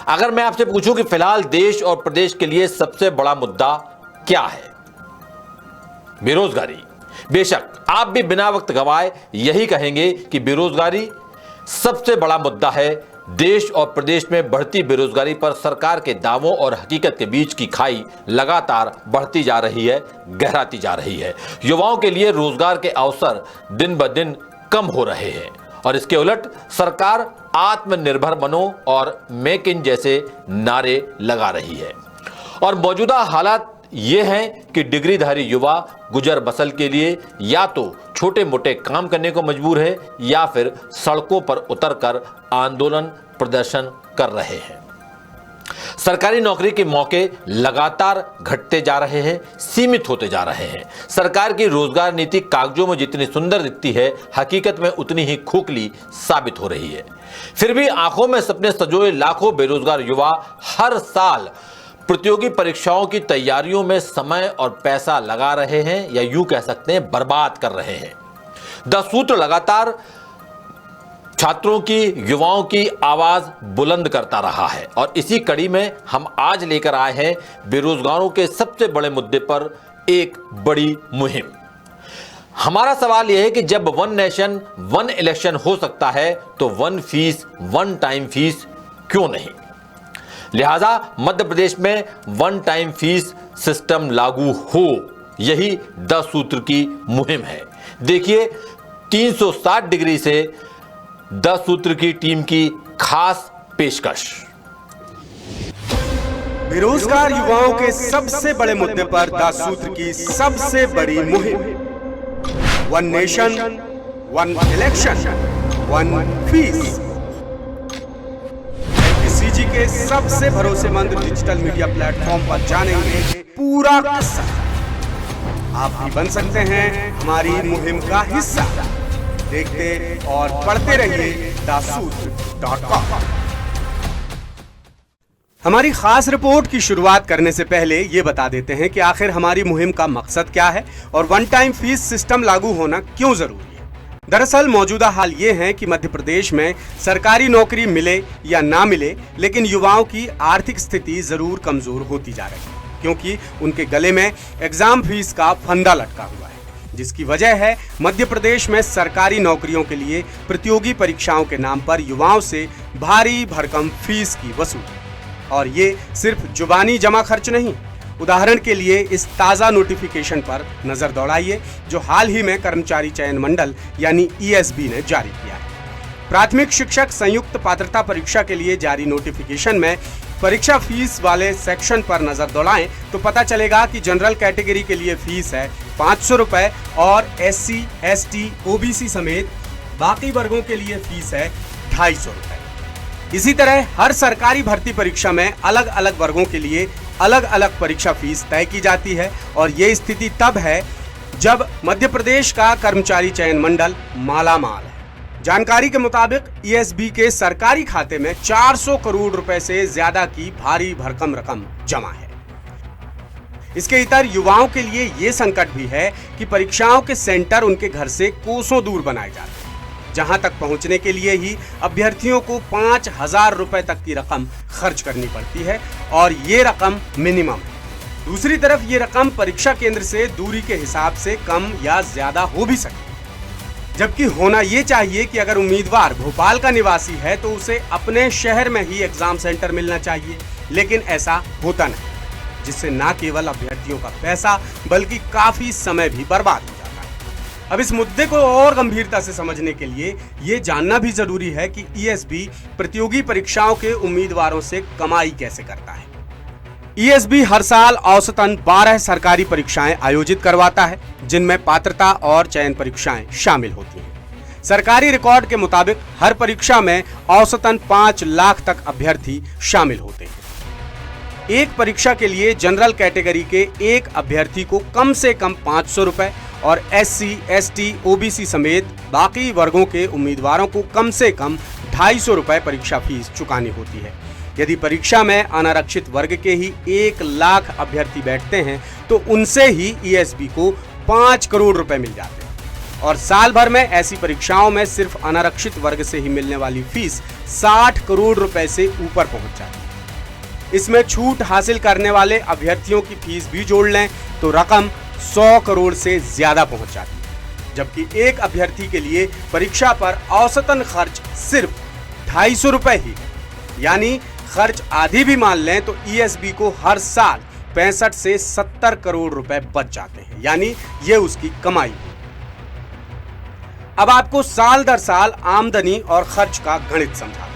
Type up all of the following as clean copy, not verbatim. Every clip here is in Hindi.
अगर मैं आपसे पूछूं कि फिलहाल देश और प्रदेश के लिए सबसे बड़ा मुद्दा क्या है? बेरोजगारी। बेशक आप भी बिना वक्त गवाए यही कहेंगे कि बेरोजगारी सबसे बड़ा मुद्दा है। देश और प्रदेश में बढ़ती बेरोजगारी पर सरकार के दावों और हकीकत के बीच की खाई लगातार बढ़ती जा रही है, गहराती जा रही है। युवाओं के लिए रोजगार के अवसर दिन ब दिन कम हो रहे हैं और इसके उलट सरकार आत्मनिर्भर बनो और मेक इन जैसे नारे लगा रही है। और मौजूदा हालात ये हैं कि डिग्रीधारी युवा गुजर बसर के लिए या तो छोटे मोटे काम करने को मजबूर है या फिर सड़कों पर उतरकर आंदोलन प्रदर्शन कर रहे हैं। सरकारी नौकरी के मौके लगातार घटते जा रहे हैं, सीमित होते जा रहे हैं। सरकार की रोजगार नीति कागजों में जितनी सुंदर दिखती है, हकीकत में उतनी ही खोखली साबित हो रही है। फिर भी आंखों में सपने संजोए लाखों बेरोजगार युवा हर साल प्रतियोगी परीक्षाओं की तैयारियों में समय और पैसा लगा रहे हैं या यूं कह सकते हैं बर्बाद कर रहे हैं। 10 सूत्र लगातार छात्रों की, युवाओं की आवाज बुलंद करता रहा है और इसी कड़ी में हम आज लेकर आए हैं बेरोजगारों के सबसे बड़े मुद्दे पर एक बड़ी मुहिम। हमारा सवाल यह है कि जब वन नेशन वन इलेक्शन हो सकता है तो one fees one time fees क्यों नहीं? लिहाजा मध्य प्रदेश में वन टाइम फीस सिस्टम लागू हो, यही 10 सूत्र की मुहिम है। देखिए 360 डिग्री से 10 सूत्र की टीम की खास पेशकश। बेरोजगार युवाओं के सबसे बड़े मुद्दे पर 10 सूत्र की सबसे बड़ी मुहिम। One nation one election one fees. CG के सबसे भरोसेमंद डिजिटल मीडिया प्लेटफॉर्म पर जानेंगे पूरा किस्सा। आप भी बन सकते हैं हमारी मुहिम का हिस्सा। देखते और पढ़ते रहिए daसूत्र.com। हमारी खास रिपोर्ट की शुरुआत करने से पहले ये बता देते हैं कि आखिर हमारी मुहिम का मकसद क्या है और वन टाइम फीस सिस्टम लागू होना क्यों जरूरी है। दरअसल मौजूदा हाल ये है कि मध्य प्रदेश में सरकारी नौकरी मिले या ना मिले, लेकिन युवाओं की आर्थिक स्थिति जरूर कमजोर होती जा रही है, क्योंकि उनके गले में एग्जाम फीस का फंदा लटका हुआ है, जिसकी वजह है मध्य प्रदेश में सरकारी नौकरियों के लिए प्रतियोगी परीक्षाओं के नाम पर युवाओं से भारी भरकम फीस की वसूली। और ये सिर्फ जुबानी जमा खर्च नहीं। उदाहरण के लिए इस ताज़ा नोटिफिकेशन पर नजर दौड़ाइए जो हाल ही में कर्मचारी चयन मंडल यानी ईएसबी ने जारी किया है। प्राथमिक शिक्षक संयुक्त पात्रता परीक्षा के लिए जारी नोटिफिकेशन में परीक्षा फीस वाले सेक्शन पर नजर दौड़ाएं तो पता चलेगा कि जनरल कैटेगरी के लिए फीस है 500 रुपए और SC, ST, OBC समेत बाकी वर्गों के लिए फीस है 250 रुपए। इसी तरह हर सरकारी भर्ती परीक्षा में अलग अलग वर्गों के लिए अलग अलग परीक्षा फीस तय की जाती है और ये स्थिति तब है जब मध्य प्रदेश का कर्मचारी चयन मंडल मालामाल है। जानकारी के मुताबिक ईएसबी के सरकारी खाते में 400 करोड़ रुपए से ज्यादा की भारी भरकम रकम जमा है। इसके इतर युवाओं के लिए ये संकट भी है कि परीक्षाओं के सेंटर उनके घर से कोसों दूर बनाए जाते हैं, जहां तक पहुंचने के लिए ही अभ्यर्थियों को 5,000 रुपए तक की रकम खर्च करनी पड़ती है और ये रकम मिनिमम है। दूसरी तरफ ये रकम परीक्षा केंद्र से दूरी के हिसाब से कम या ज्यादा हो भी सकती है, जबकि होना ये चाहिए कि अगर उम्मीदवार भोपाल का निवासी है तो उसे अपने शहर में ही एग्जाम सेंटर मिलना चाहिए, लेकिन ऐसा होता नहीं, जिससे न केवल अभ्यर्थियों का पैसा बल्कि काफी समय भी बर्बाद हो जाता है। अब इस मुद्दे को और गंभीरता से समझने के लिए ये जानना भी जरूरी है कि ईएसबी प्रतियोगी परीक्षाओं के उम्मीदवारों से कमाई कैसे करता है। ईएसबी हर साल औसतन 12 सरकारी परीक्षाएं आयोजित करवाता है, जिनमें पात्रता और चयन परीक्षाएं शामिल होती हैं। सरकारी रिकॉर्ड के मुताबिक हर परीक्षा में औसतन 5 लाख तक अभ्यर्थी शामिल होते हैं। एक परीक्षा के लिए जनरल कैटेगरी के एक अभ्यर्थी को कम से कम 500 रुपए और SC, ST, OBC समेत बाकी वर्गों के उम्मीदवारों को कम से कम 250 रुपए परीक्षा फीस चुकानी होती है। यदि परीक्षा में अनारक्षित वर्ग के ही 1 लाख अभ्यर्थी बैठते हैं तो उनसे ही ईएसबी को 5 करोड़ रुपए मिल जाते हैं और साल भर में ऐसी परीक्षाओं में सिर्फ अनारक्षित वर्ग से ही मिलने वाली फीस 60 करोड़ रुपए से ऊपर पहुंच जाती है। इसमें छूट हासिल करने वाले अभ्यर्थियों की फीस भी जोड़ लें तो रकम 100 करोड़ से ज्यादा पहुंच जाती है, जबकि एक अभ्यर्थी के लिए परीक्षा पर औसतन खर्च सिर्फ 250 रुपए ही है। यानी खर्च आधी भी मान लें तो ईएसबी को हर साल 65 से 70 करोड़ रुपए बच जाते हैं, यानी ये उसकी कमाई। अब आपको साल दर साल आमदनी और खर्च का गणित समझाते हैं।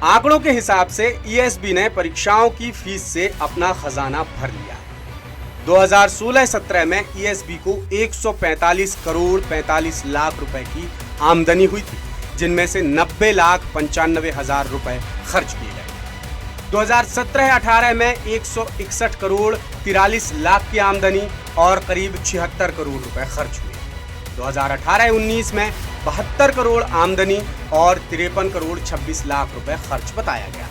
आंकड़ों के हिसाब से ईएसबी ने परीक्षाओं की फीस से अपना खजाना भर लिया है। 2016-17 में ईएसबी को 145 करोड़ 45 लाख रुपए की आमदनी हुई थी, जिनमें से 90,95,000 रुपए खर्च किए गए। 2017-18 में 161 करोड़ 43 लाख की आमदनी और करीब 76 करोड़ रुपए खर्च हुए। 2018-19 में 72 करोड़ आमदनी और 53 करोड़ 26 लाख रुपए खर्च बताया गया।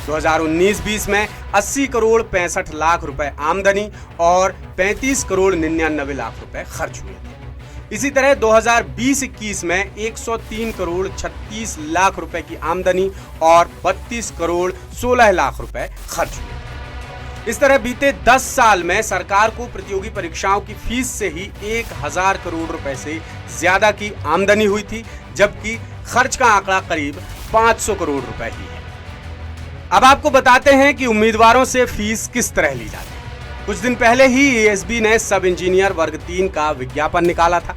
2019-20 में 80 करोड़ 65 लाख रुपए आमदनी और 35 करोड़ 99 लाख रुपए खर्च हुए थे। इसी तरह 2020-21 में 103 करोड़ 36 लाख रुपए की आमदनी और 32 करोड़ 16 लाख रुपए खर्च हुए। इस तरह बीते 10 साल में सरकार को प्रतियोगी परीक्षाओं की फीस से ही 1000 करोड़ रुपए से ज्यादा की आमदनी हुई थी, जबकि खर्च का आंकड़ा करीब 500 करोड़ रुपए ही है। अब आपको बताते हैं कि उम्मीदवारों से फीस किस तरह ली जाती है। कुछ दिन पहले ही ईएसबी ने सब इंजीनियर वर्ग 3 का विज्ञापन निकाला था।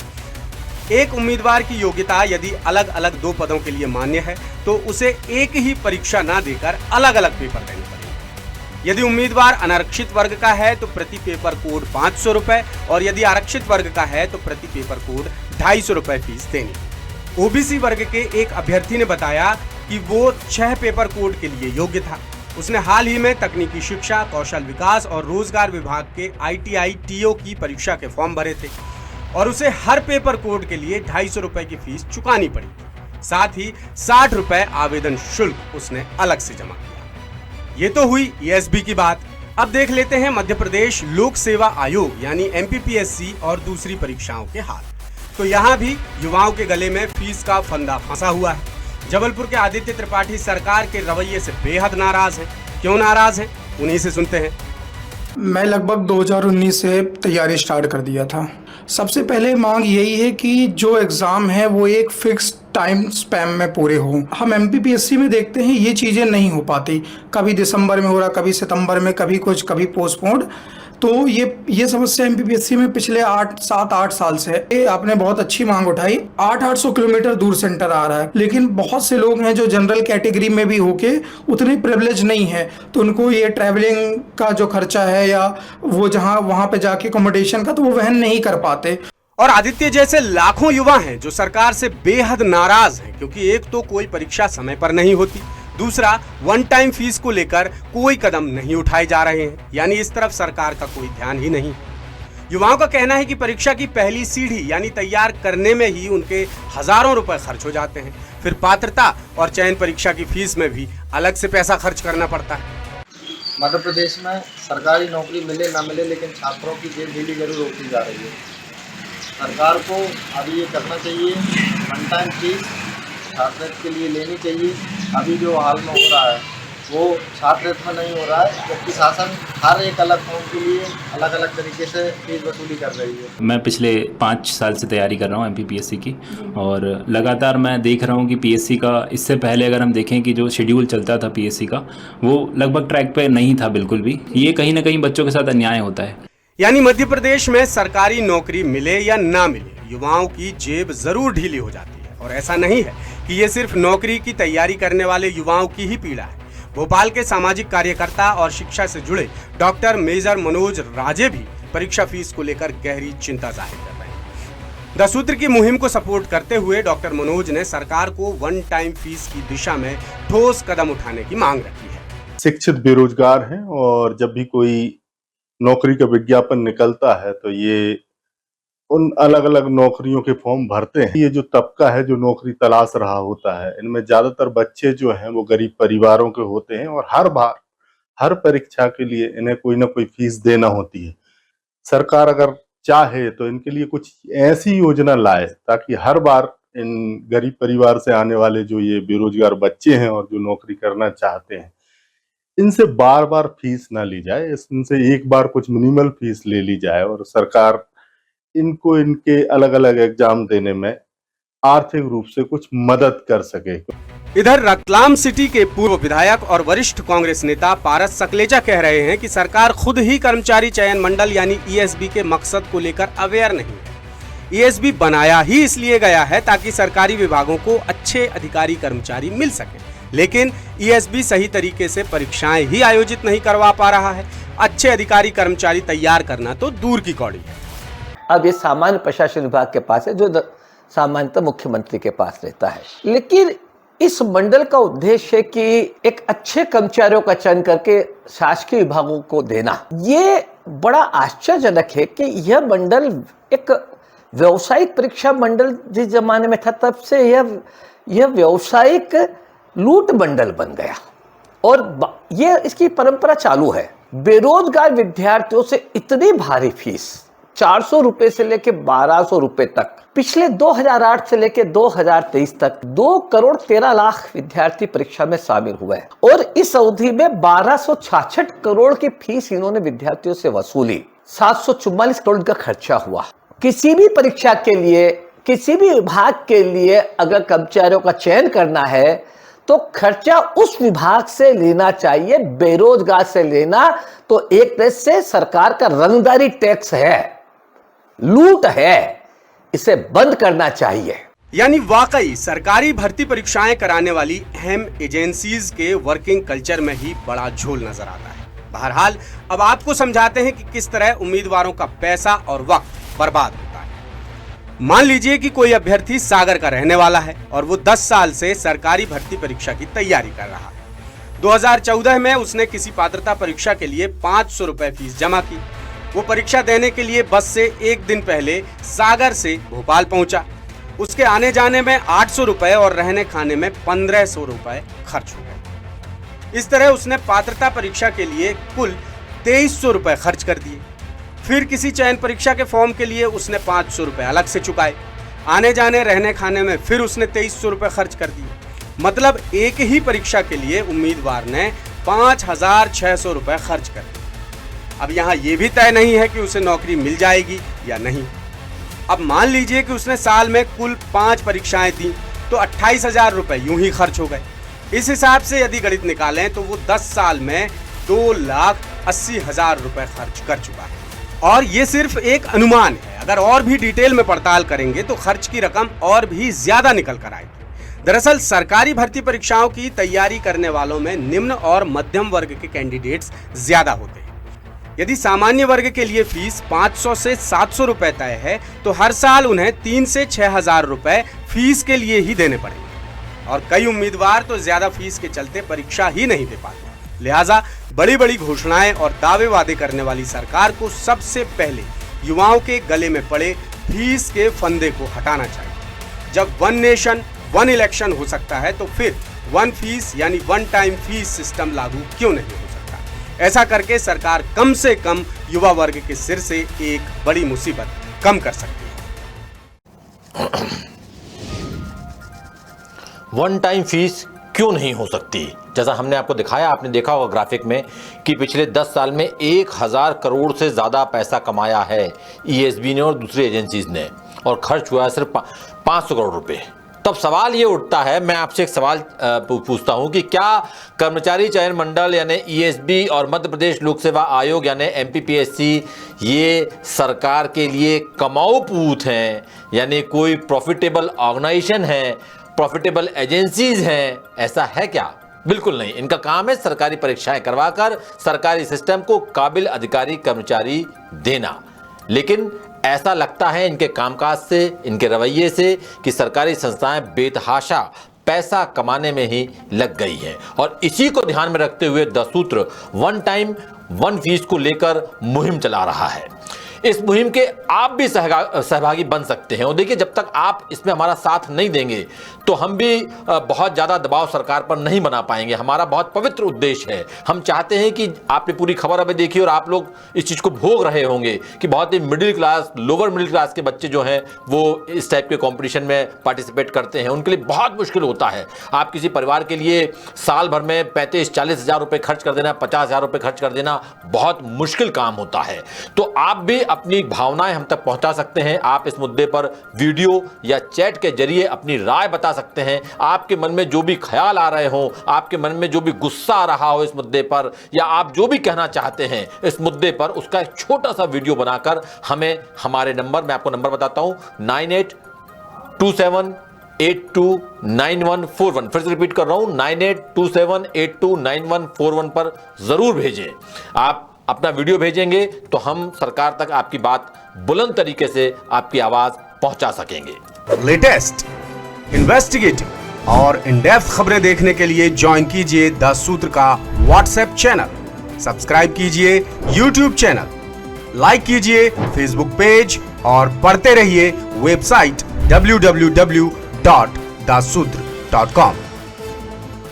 एक उम्मीदवार की योग्यता यदि अलग अलग 2 पदों के लिए मान्य है तो उसे एक ही परीक्षा ना देकर अलग अलग पेपर देने पड़ेंगे। यदि उम्मीदवार अनारक्षित वर्ग का है तो प्रति पेपर कोड 500 रुपए और यदि आरक्षित वर्ग का है तो प्रति पेपर कोड 250 रुपए फीस देनी। ओबीसी वर्ग के एक अभ्यर्थी ने बताया कि वो 6 पेपर कोड के लिए योग्य था। उसने हाल ही में तकनीकी शिक्षा, कौशल विकास और रोजगार विभाग के ITI TO की परीक्षा के फॉर्म भरे थे और उसे हर पेपर कोड के लिए 250 रुपए की फीस चुकानी पड़ी। साथ ही 60 रुपए आवेदन शुल्क उसने अलग से जमा किया। ये तो हुई ईएसबी की बात। अब देख लेते हैं मध्य प्रदेश लोक सेवा आयोग यानी MPPSC और दूसरी परीक्षाओं के हाल। तो यहाँ भी युवाओं के गले में फीस का फंदा फंसा हुआ है। जबलपुर के आदित्य त्रिपाठी सरकार के रवैये से बेहद नाराज हैं। क्यों नाराज हैं, उन्हीं से सुनते हैं। मैं लगभग 2019 से तैयारी स्टार्ट कर दिया था। सबसे पहले मांग यही है कि जो एग्ज़ाम है वो एक फिक्स टाइम स्पैम में पूरे हों। हम MPPSC में देखते हैं ये चीज़ें नहीं हो पाती, कभी दिसंबर में हो रहा, कभी सितंबर में, कभी कुछ, कभी पोस्टपोन्ड। तो ये समस्या MPPSC में पिछले 7-8 साल से है। ये आपने बहुत अच्छी मांग उठाई। 800 किलोमीटर दूर सेंटर आ रहा है, लेकिन बहुत से लोग हैं जो जनरल कैटेगरी में भी होके उतने प्रिविलेज नहीं है, तो उनको ये ट्रैवलिंग का जो खर्चा है या वो वहाँ पे जाके अकोमोडेशन का, तो वो वहन नहीं कर पाते। और आदित्य जैसे लाखों युवा हैं जो सरकार से बेहद नाराज हैं, क्योंकि एक तो कोई परीक्षा समय पर नहीं होती, दूसरा वन टाइम फीस को लेकर कोई कदम नहीं उठाए जा रहे हैं, यानी इस तरफ सरकार का कोई ध्यान ही नहीं। युवाओं का कहना है कि परीक्षा की पहली सीढ़ी यानी तैयार करने में ही उनके हजारों रुपए खर्च हो जाते हैं, फिर पात्रता और चयन परीक्षा की फीस में भी अलग से पैसा खर्च करना पड़ता है। मध्य प्रदेश में सरकारी नौकरी मिले ना मिले, लेकिन छात्रों की जेब ढीली जरूर होती जा रही है। सरकार को अभी ये करना चाहिए, वन टाइम फीस छात्रवृत्ति के लिए लेनी चाहिए। अभी जो हाल में हो रहा है वो छात्रवृत्ति में नहीं हो रहा है, जबकि शासन हर एक अलग फॉर्म के लिए अलग अलग तरीके से फीस वसूली कर रही है। मैं पिछले 5 साल से तैयारी कर रहा हूँ MPPSC की, और लगातार मैं देख रहा हूँ कि PSC का इससे पहले अगर हम देखें कि जो शेड्यूल चलता था PSC का, वो लगभग ट्रैक पे नहीं था बिल्कुल भी। ये कहीं ना कहीं बच्चों के साथ अन्याय होता है। यानी मध्य प्रदेश में सरकारी नौकरी मिले या ना मिले, युवाओं की जेब जरूर ढीली हो जाती है। और ऐसा नहीं है कि ये सिर्फ नौकरी की तैयारी करने वाले युवाओं की ही पीड़ा है। भोपाल के सामाजिक कार्यकर्ता और शिक्षा से जुड़े डॉक्टर मेजर मनोज राजे भी परीक्षा फीस को लेकर गहरी चिंता जाहिर कर रहे हैं। 10 सूत्र की मुहिम को सपोर्ट करते हुए डॉक्टर मनोज ने सरकार को वन टाइम फीस की दिशा में ठोस कदम उठाने की मांग रखी है। शिक्षित बेरोजगार हैं और जब भी कोई नौकरी का विज्ञापन निकलता है तो ये उन अलग अलग नौकरियों के फॉर्म भरते हैं। ये जो तबका है जो नौकरी तलाश रहा होता है, इनमें ज्यादातर बच्चे जो हैं वो गरीब परिवारों के होते हैं और हर बार हर परीक्षा के लिए इन्हें कोई ना कोई फीस देना होती है। सरकार अगर चाहे तो इनके लिए कुछ ऐसी योजना लाए ताकि हर बार इन गरीब परिवार से आने वाले जो ये बेरोजगार बच्चे हैं और जो नौकरी करना चाहते हैं, इनसे बार बार फीस ना ली जाए, इनसे एक बार कुछ मिनिमल फीस ले ली जाए और सरकार इनको इनके अलग अलग एग्जाम देने में आर्थिक रूप से कुछ मदद कर सके। इधर रतलाम सिटी के पूर्व विधायक और वरिष्ठ कांग्रेस नेता पारस सकलेचा कह रहे हैं कि सरकार खुद ही कर्मचारी चयन मंडल यानी ईएसबी के मकसद को लेकर अवेयर नहीं है। ईएसबी बनाया ही इसलिए गया है ताकि सरकारी विभागों को अच्छे अधिकारी कर्मचारी मिल सके, लेकिन ईएसबी सही तरीके से परीक्षाएं ही आयोजित नहीं करवा पा रहा है। अच्छे अधिकारी कर्मचारी तैयार करना तो दूर की कौड़ी है। अब ये सामान्य प्रशासन विभाग के पास है, जो सामान्यतः मुख्यमंत्री के पास रहता है। लेकिन इस मंडल का उद्देश्य है कि एक अच्छे कर्मचारियों का चयन करके शासकीय विभागों को देना। ये बड़ा आश्चर्यजनक है कि यह मंडल एक व्यावसायिक परीक्षा मंडल जिस जमाने में था, तब से यह व्यावसायिक लूट मंडल बन गया और ये इसकी परंपरा चालू है। बेरोजगार विद्यार्थियों से इतनी भारी फीस 400 रुपए से लेके 1200 रुपए तक, पिछले 2008 से लेके 2023 तक 2 करोड़ 13 लाख विद्यार्थी परीक्षा में शामिल हुए और इस अवधि में 1266 करोड़ की फीस इन्होंने विद्यार्थियों से वसूली। 744 करोड़ का खर्चा हुआ। किसी भी परीक्षा के लिए, किसी भी विभाग के लिए अगर कर्मचारियों का चयन करना है तो खर्चा उस विभाग से लेना चाहिए, बेरोजगार से लेना तो एक तरह से सरकार का रंगदारी टैक्स है, लूट है, इसे बंद करना चाहिए। यानी वाकई सरकारी भर्ती परीक्षाएं कराने वाली अहम एजेंसीज के वर्किंग कल्चर में ही बड़ा झोल नजर आता है। बहरहाल अब आपको समझाते हैं कि किस तरह उम्मीदवारों का पैसा और वक्त बर्बाद होता है। मान लीजिए कि कोई अभ्यर्थी सागर का रहने वाला है और वो 10 साल से सरकारी भर्ती परीक्षा की तैयारी कर रहा है। 2014 में उसने किसी पात्रता परीक्षा के लिए 500 रुपए फीस जमा की। वो परीक्षा देने के लिए बस से एक दिन पहले सागर से भोपाल पहुंचा। उसके आने जाने में 800 रुपए और रहने खाने में 1500 रुपए खर्च हो गए। इस तरह उसने पात्रता परीक्षा के लिए कुल 2300 रुपए खर्च कर दिए। फिर किसी चयन परीक्षा के फॉर्म के लिए उसने 500 रुपए अलग से चुकाए। आने जाने रहने खाने में फिर उसने 2300 रुपए खर्च कर दिए। मतलब एक ही परीक्षा के लिए उम्मीदवार ने 5600 रुपए खर्च कर दिए। अब यहाँ ये भी तय नहीं है कि उसे नौकरी मिल जाएगी या नहीं। अब मान लीजिए कि उसने साल में कुल 5 परीक्षाएं दी तो 28,000 रुपए यूं ही खर्च हो गए। इस हिसाब से यदि गणित निकालें तो वो 10 साल में 2,80,000 रुपए खर्च कर चुका है। और ये सिर्फ एक अनुमान है, अगर और भी डिटेल में पड़ताल करेंगे तो खर्च की रकम और भी ज्यादा निकल कर आएगी। दरअसल सरकारी भर्ती परीक्षाओं की तैयारी करने वालों में निम्न और मध्यम वर्ग के कैंडिडेट्स ज्यादा होते हैं। यदि सामान्य वर्ग के लिए फीस 500 से 700 रुपए तय है तो हर साल उन्हें 3 से 6,000 रुपए फीस के लिए ही देने पड़ेंगे और कई उम्मीदवार तो ज्यादा फीस के चलते परीक्षा ही नहीं दे पाते। लिहाजा बड़ी बड़ी घोषणाएं और दावे वादे करने वाली सरकार को सबसे पहले युवाओं के गले में पड़े फीस के फंदे को हटाना चाहिए। जब वन नेशन वन इलेक्शन हो सकता है तो फिर वन फीस यानी वन टाइम फीस सिस्टम लागू क्यों नहीं हो सकता? ऐसा करके सरकार कम से कम युवा वर्ग के सिर से एक बड़ी मुसीबत कम कर सकती है। वन टाइम फीस क्यों नहीं हो सकती? जैसा हमने आपको दिखाया, आपने देखा होगा ग्राफिक में कि पिछले 10 साल में 1000 करोड़ से ज़्यादा पैसा कमाया है ईएसबी ने और दूसरी एजेंसीज ने, और खर्च हुआ है सिर्फ 500 करोड़ रुपए। तब सवाल ये उठता है, मैं आपसे एक सवाल पूछता हूं कि क्या कर्मचारी चयन मंडल यानी ईएसबी और मध्य प्रदेश लोक सेवा आयोग यानी एमपीपीएससी ये सरकार के लिए कमाऊ पूत हैं, यानी कोई प्रॉफिटेबल ऑर्गेनाइजेशन है, प्रॉफिटेबल एजेंसीज हैं? ऐसा है क्या? बिल्कुल नहीं। इनका काम है सरकारी परीक्षाएं करवाकर सरकारी सिस्टम को काबिल अधिकारी कर्मचारी देना। लेकिन ऐसा लगता है इनके कामकाज से, इनके रवैये से कि सरकारी संस्थाएं बेतहाशा पैसा कमाने में ही लग गई है। और इसी को ध्यान में रखते हुए 10 सूत्र वन टाइम वन फीस को लेकर मुहिम चला रहा है। इस मुहिम के आप भी सहभागी बन सकते हैं। और देखिए, जब तक आप इसमें हमारा साथ नहीं देंगे तो हम भी बहुत ज़्यादा दबाव सरकार पर नहीं बना पाएंगे। हमारा बहुत पवित्र उद्देश्य है, हम चाहते हैं कि आपने पूरी खबर अभी देखी और आप लोग इस चीज़ को भोग रहे होंगे कि बहुत ही middle class, lower middle class के बच्चे जो हैं वो इस टाइप के कंपटीशन में पार्टिसिपेट करते हैं। उनके लिए बहुत मुश्किल होता है। आप किसी परिवार के लिए साल भर में 35-40 हज़ार रुपये खर्च कर देना, 50 हज़ार रुपये खर्च कर देना बहुत मुश्किल काम होता है। तो आप भी अपनी भावनाएं हम तक पहुंचा सकते हैं। आप इस मुद्दे पर वीडियो या चैट के जरिए अपनी राय बता सकते हैं। आपके मन में जो भी ख्याल आ रहे हो, आपके मन में जो भी गुस्सा आ रहा हो इस मुद्दे पर, या आप जो भी कहना चाहते हैं इस मुद्दे पर, उसका एक छोटा सा वीडियो बनाकर हमें हमारे नंबर, मैं आपको नंबर बताता हूं, 9827829141, फिर से रिपीट कर रहा हूं, 9827829141 पर जरूर भेजें। आप अपना वीडियो भेजेंगे तो हम सरकार तक आपकी बात बुलंद तरीके से आपकी आवाज पहुंचा सकेंगे। लेटेस्ट, इन्वेस्टिगेटिव और इन डेप्थ खबरें देखने के लिए ज्वाइन कीजिए द सूत्र का व्हाट्सएप चैनल, सब्सक्राइब कीजिए यूट्यूब चैनल, लाइक कीजिए फेसबुक पेज और पढ़ते रहिए वेबसाइट www.dasudr.com।